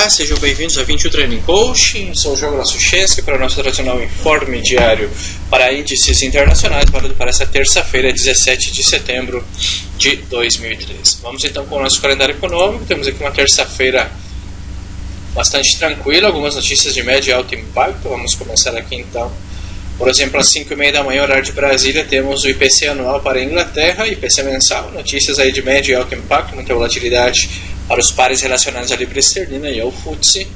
Olá, sejam bem-vindos a 21 Training Coaching. Sou o João Grasuchensky para o nosso tradicional informe diário para índices internacionais, válido para esta terça-feira, 17 de setembro de 2013. Vamos então com o nosso calendário econômico. Temos aqui uma terça-feira bastante tranquila, algumas notícias de médio e alto impacto. Vamos começar aqui então. Por exemplo, às 5h30 da manhã, horário de Brasília, temos o IPC anual para a Inglaterra, IPC mensal, notícias aí de médio e alto impacto, muita volatilidade para os pares relacionados à libra esterlina e ao FTSE.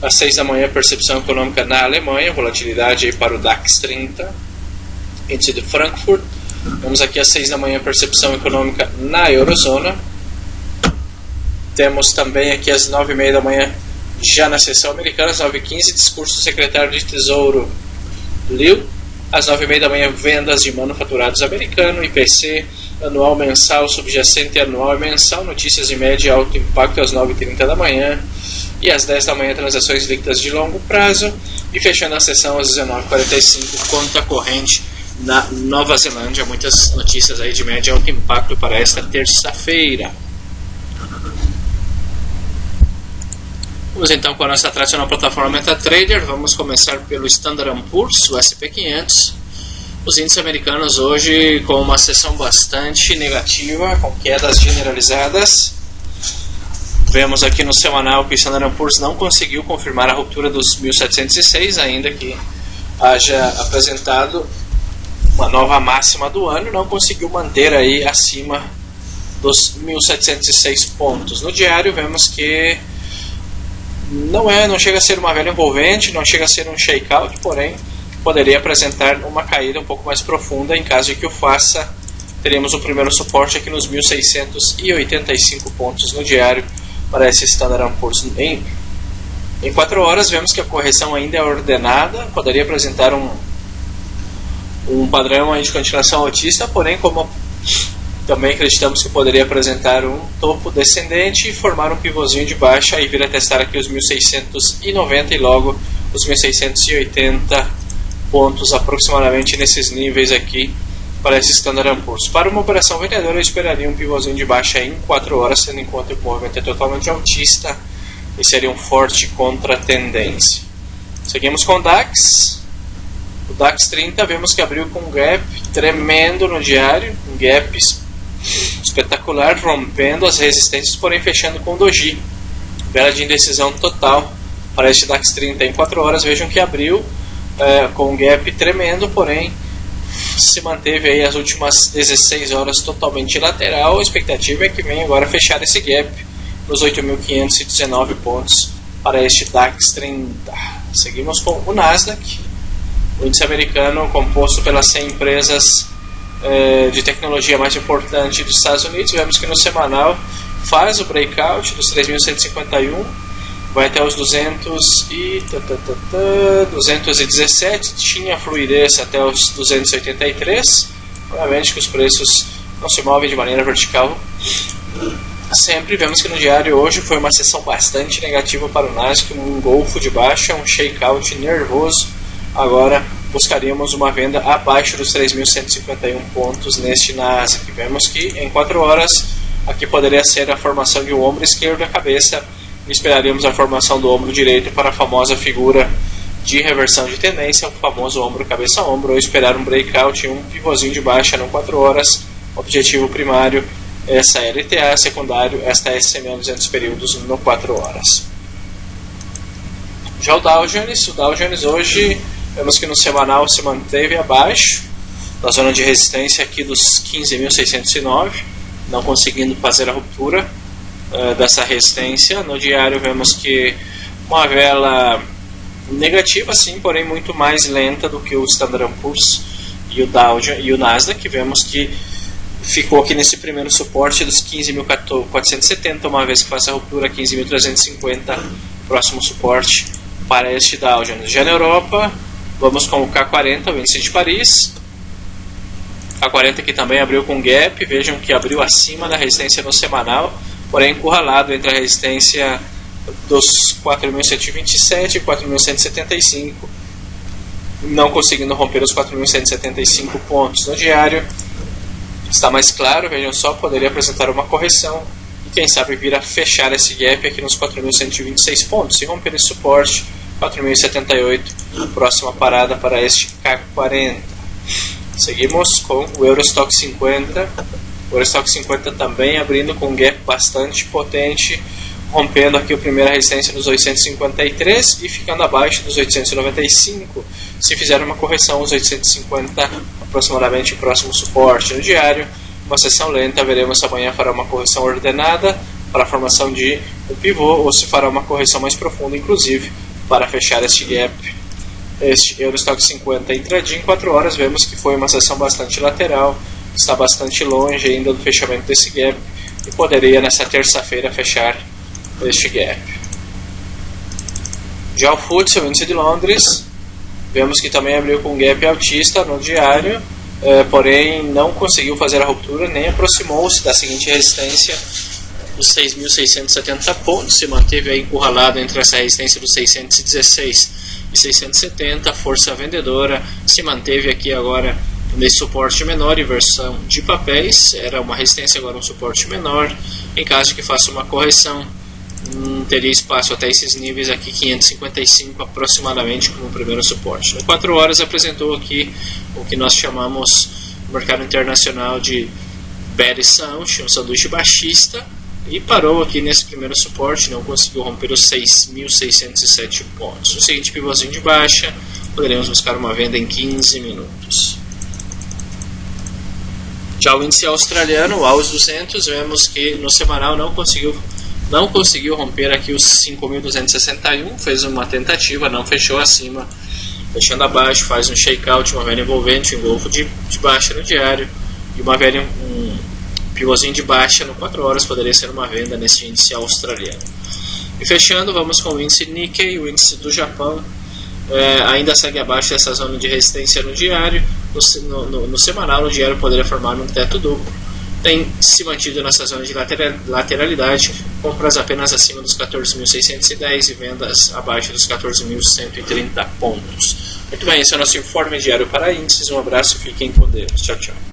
Às 6 da manhã, percepção econômica na Alemanha, volatilidade aí para o DAX 30, índice de Frankfurt. Temos aqui às 6 da manhã, percepção econômica na Eurozona. Temos também aqui às 9h30 da manhã, já na sessão americana, às 9h15, discurso do secretário de Tesouro Liu. Às 9h30 da manhã, vendas de manufaturados americano, IPC anual, mensal, subjacente anual e mensal, notícias de médio e alto impacto às 9h30 da manhã. E às 10 da manhã, transações líquidas de longo prazo. E fechando a sessão às 19h45, conta corrente na Nova Zelândia. Muitas notícias aí de médio e alto impacto para esta terça-feira. Vamos então com a nossa tradicional plataforma MetaTrader. Vamos começar pelo Standard & Poor's, o S&P 500. Os índices americanos hoje com uma sessão bastante negativa, com quedas generalizadas. Vemos aqui no semanal que o Standard & Poor's não conseguiu confirmar a ruptura dos 1706, ainda que haja apresentado uma nova máxima do ano, não conseguiu manter aí acima dos 1706 pontos. No diário vemos que não chega a ser uma vela envolvente, não chega a ser um shakeout, porém poderia apresentar uma caída um pouco mais profunda. Em caso de que o faça, teremos o primeiro suporte aqui nos 1685 pontos no diário para esse Standard & Poor's. Em 4 horas vemos que a correção ainda é ordenada, poderia apresentar um padrão aí de continuação altista, porém como também acreditamos que poderia apresentar um topo descendente e formar um pivôzinho de baixa e vir a testar aqui os 1690 e logo os 1680 pontos aproximadamente nesses níveis aqui para esse Standard & Poor's. Para uma operação vendedora eu esperaria um pivôzinho de baixa em 4 horas, tendo em conta que o movimento é totalmente altista e seria um forte contra-tendência. Seguimos com o DAX. O DAX 30 vemos que abriu com um gap tremendo no diário, um gap espetacular, rompendo as resistências, porém fechando com doji. Vela de indecisão total para este DAX 30 em 4 horas. Vejam que abriu com um gap tremendo, porém se manteve aí as últimas 16 horas totalmente lateral. A expectativa é que venha agora fechar esse gap nos 8.519 pontos para este DAX 30. Seguimos com o Nasdaq, o índice americano composto pelas 100 empresas de tecnologia mais importante dos Estados Unidos. Vemos que no semanal faz o breakout dos 3.151, vai até os 217, tinha fluidez até os 283. Obviamente que os preços não se movem de maneira vertical sempre. Vemos que no diário hoje foi uma sessão bastante negativa para o Nasdaq, um golfo de baixa, um shakeout nervoso. Agora buscaríamos uma venda abaixo dos 3.151 pontos neste Nasdaq. Vemos que em 4 horas aqui poderia ser a formação de um ombro esquerdo à cabeça e esperaríamos a formação do ombro direito para a famosa figura de reversão de tendência, o famoso ombro cabeça ombro, ou esperar um breakout e um pivôzinho de baixa no 4 horas. Objetivo primário essa LTA, secundário esta SMA 200 períodos no 4 horas. Já o Dow Jones hoje vemos que no semanal se manteve abaixo da zona de resistência aqui dos 15.609, não conseguindo fazer a ruptura dessa resistência. No diário vemos que uma vela negativa sim, porém muito mais lenta do que o Standard & Poor's e o Dow e o Nasdaq. Vemos que ficou aqui nesse primeiro suporte dos 15.470, uma vez que faça a ruptura 15.350, próximo suporte para este Dow Jones. Já na Europa, vamos com o K40, o índice de Paris. K40 que também abriu com gap, vejam que abriu acima da resistência no semanal, porém encurralado entre a resistência dos 4.127 e 4.175, não conseguindo romper os 4.175 pontos. No diário está mais claro, vejam só, poderia apresentar uma correção e quem sabe vir a fechar esse gap aqui nos 4.126 pontos. Se romper esse suporte, 4.078, próxima parada para este CAC 40. Seguimos com o Eurostock 50. O Eurostock 50 também abrindo com um gap bastante potente, rompendo aqui a primeira resistência dos 853 e ficando abaixo dos 895. Se fizer uma correção, os 850 aproximadamente o próximo suporte. No diário, uma sessão lenta, veremos se amanhã fará uma correção ordenada para a formação de um pivô ou se fará uma correção mais profunda, inclusive, para fechar este gap. Este Eurostock 50 intradinho em 4 horas, vemos que foi uma sessão bastante lateral, está bastante longe ainda do fechamento desse gap e poderia nessa terça-feira fechar este gap. Já o FTSE, o índice de Londres, vemos que também abriu com um gap altista no diário, porém não conseguiu fazer a ruptura, nem aproximou-se da seguinte resistência, os 6.670 pontos, se manteve aí encurralado entre essa resistência dos 616 e 670, força vendedora, se manteve aqui agora nesse suporte menor, inversão de papéis, era uma resistência, agora um suporte menor, em caso de que faça uma correção, teria espaço até esses níveis aqui, 555 aproximadamente como primeiro suporte. No 4 horas apresentou aqui o que nós chamamos no mercado internacional de bearish sandwich, um sanduíche baixista, e parou aqui nesse primeiro suporte, não conseguiu romper os 6.607 pontos. O seguinte pivôzinho de baixa, poderemos buscar uma venda em 15 minutos. Já o índice australiano, o AUS 200, vemos que no semanal não conseguiu romper aqui os 5.261, fez uma tentativa, não fechou acima, fechando abaixo, faz um shakeout, uma vela envolvente, um engolfo de baixa no diário e uma vela, um pivôzinho de baixa no 4 horas, poderia ser uma venda nesse índice australiano. E fechando, vamos com o índice Nikkei, o índice do Japão, ainda segue abaixo dessa zona de resistência no diário, no semanal, no diário poderia formar um teto duplo, tem se mantido nessa zona de lateralidade, compras apenas acima dos 14.610 e vendas abaixo dos 14.130 pontos. Muito bem, esse é o nosso informe diário para índices. Um abraço, fiquem com Deus. Tchau, tchau.